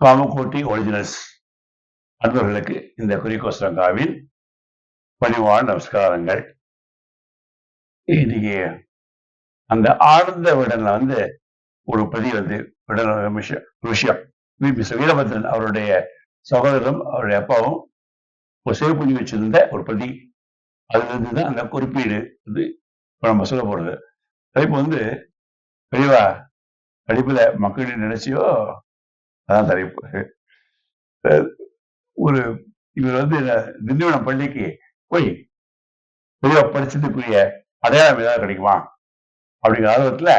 Kamakoti originals அன்பர்களுக்கு இந்த குறிக்கோசரங்காவின் பணிவான நமஸ்காரங்கள். இன்னைக்கு அந்த ஆனந்த விடன்ல ஒரு பதிவு விஷயம் வீரபத்ரன் அவருடைய சகோதரரும் அவருடைய அப்பாவும் ஒரு சேவ் பண்ணி வச்சிருந்த ஒரு பதி. அதுல இருந்துதான் அந்த குறிப்பீடு நம்ம சொல்ல போறது. தலைப்பு பெரியவா படிப்புல மக்களின் நினைச்சியோ அதான் தலைப்பு. ஒரு இவர் திண்டிவனம் பள்ளிக்கு போய் பெரியவா படிச்சதுக்குரிய அடையாளம் ஏதாவது கிடைக்குமா அப்படிங்கிற ஆர்வத்துல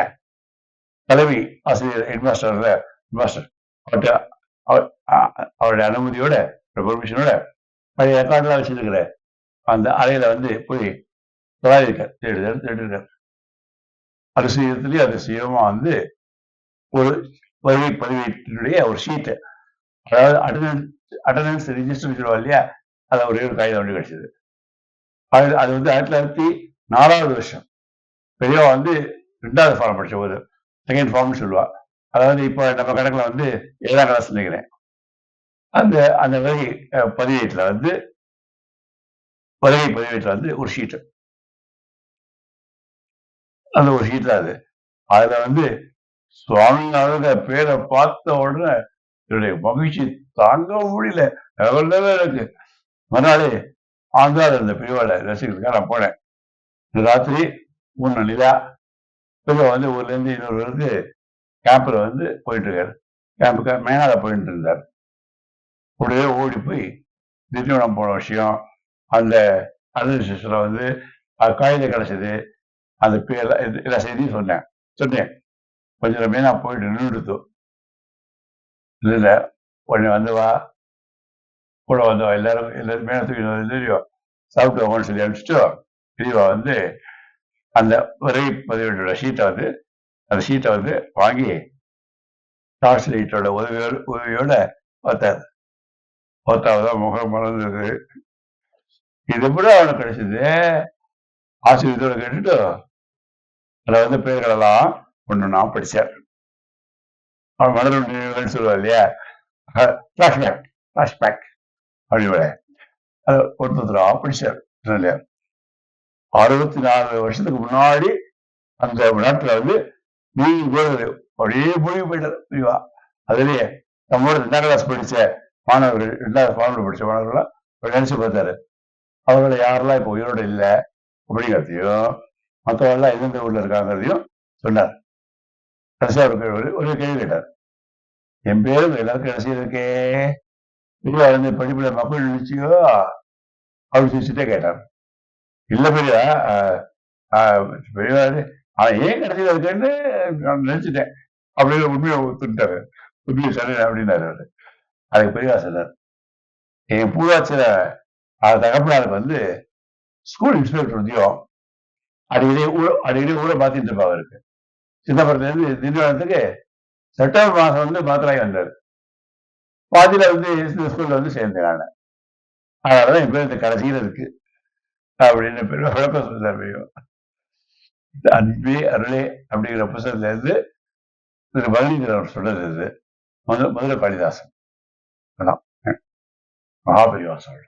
தலைமை ஆசிரியர் ஹெட்மாஸ்டர் அவருடைய அனுமதியோட பெர்மிஷனோட பழைய ரெக்கார்ட்லாம் வச்சிருக்கிற அந்த அறையில போய் தேடிருக்கார். அதிசயமா ஒரு வருகை பதிவேட்டினுடைய ஒரு ஷீட்டு, அதாவது அட்டண்டன்ஸ் ரிஜிஸ்டர் சொல்லுவா இல்லையா, அதை ஒரே ஒரு காகிதம் கிடைச்சது. அது 1904 வருஷம் பெரியவா 2வது ஃபார்ம் படிச்ச போது செகண்ட் ஃபார்ம்னு சொல்லுவா. அதாவது இப்போ நம்ம கணக்குல 7ஆம் கிளாஸ் நினைக்கிறேன். அந்த வருகை பதிவேட்டில் ஒரு ஷீட்டு, அந்த ஒரு ஷீட்ல அதுல சுவாமிநாதன் பேரை பார்த்த உடனே என்னுடைய மகிழ்ச்சி தாங்க முடியல. எனக்கு மறுநாளே ஆந்தாள் அந்த பெரியவாளை ரசிக்கிறதுக்காக நான் போனேன். ராத்திரி 3 நிலா பெரியவா ஊர்ல இருந்து இன்னொரு ஊருக்கு கேம்ப்ல போயிட்டு இருக்காரு. கேம்புக்கு மேனால போயிட்டு இருந்தார். உடனே ஓடி போய் திண்டிவனம் போன விஷயம், அந்த அட்மினிஸ்ட்ரேஷன்ல காகிதம் கிடைச்சது, அந்த பேர் எல்லா செய்தியும் சொன்னேன். கொஞ்சம் மேனா போயிட்டு நின்றுடுத்து இல்ல, உடனே வா கூட எல்லாரும் மேனா தூக்கி தெரியும் சாப்பிட்டு வாங்கன்னு சொல்லி அனுப்பிச்சிட்டு பெரியவா அந்த வரை பதிவேட்டோட ஷீட்டை வாங்கி டார்ச் லைட்டோட உதவியோட பார்த்தாதான் முகம் மறந்தது. இது கூட அவனுக்கு கிடைச்சது. ஆசிரியத்தோட கேட்டுட்டு அதுல பேர்களெல்லாம் ஒண்ணு நான் படிச்சேன். அவன் மனதில் நினைவுகள் சொல்லுவா இல்லையா, பிளாஷ்பேக் அப்படின்னு அதை ஒருத்தரா படிச்சார். 64 வருஷத்துக்கு முன்னாடி அந்த நாட்டுல நீங்க போறது அப்படியே மூழ்கி போயிட்டார் புரியுவா. அதுலயே நம்மளோட 2ஆம் கிளாஸ் படிச்ச மாணவர்கள், 2வது ஃபார்ம்ல படிச்ச மாணவர்கள்லாம் நினைச்சு பார்த்தாரு. அவர்களை யாரெல்லாம் இப்போ உயிரோட இல்லை அப்படிங்கிறதையும் மற்றவர்கள்லாம் எந்தெந்த ஊர்ல இருக்காங்கிறதையும் சொன்னார். கடைசியா ஒரு கேள்வி கேட்டார். என் பேரும் எல்லாருக்கும் கடைசியில் இருக்கே, பெரியவா படிப்புல மக்கள் நினைச்சியோ அப்படின்னு சொல்லிச்சுட்டே கேட்டார். இல்ல பெரியவா, பெரியவா ஆனா ஏன் கடைசியில் இருக்கேன்னு நான் நினைச்சிட்டேன் அப்படின்னு உண்மையை ஒத்துட்டாரு. உண்மையை சொன்னேன் அப்படின்னாரு அவரு. அதுக்கு பெரியவா சொன்னார், என் பூர்வாச்சில தகப்பனாருக்கு ஸ்கூல் இன்ஸ்பெக்டர் உத்தியோகம். அடிக்கடி ஊரை மாத்திட்டு இருப்பா அவருக்கு. சிதம்பரத்துல இருந்து திண்டிவனத்துக்கு செப்டம்பர் மாசம் மாத்திராய் வந்தாரு. பாதியில இந்த ஸ்கூல்ல சேர்ந்தேன் நான். அதனாலதான் என் பேர் கடைசியில் இருக்கு அப்படின்னு பெரிய விளக்கம் சொல்றாரு. பெரியவா அன்பே அருளே அப்படிங்கிற புத்தகத்துல இருந்து பகவீந்திரன் சொல்றது இது. மதுரை காளிதாசன் மகாபெரிவாசம்.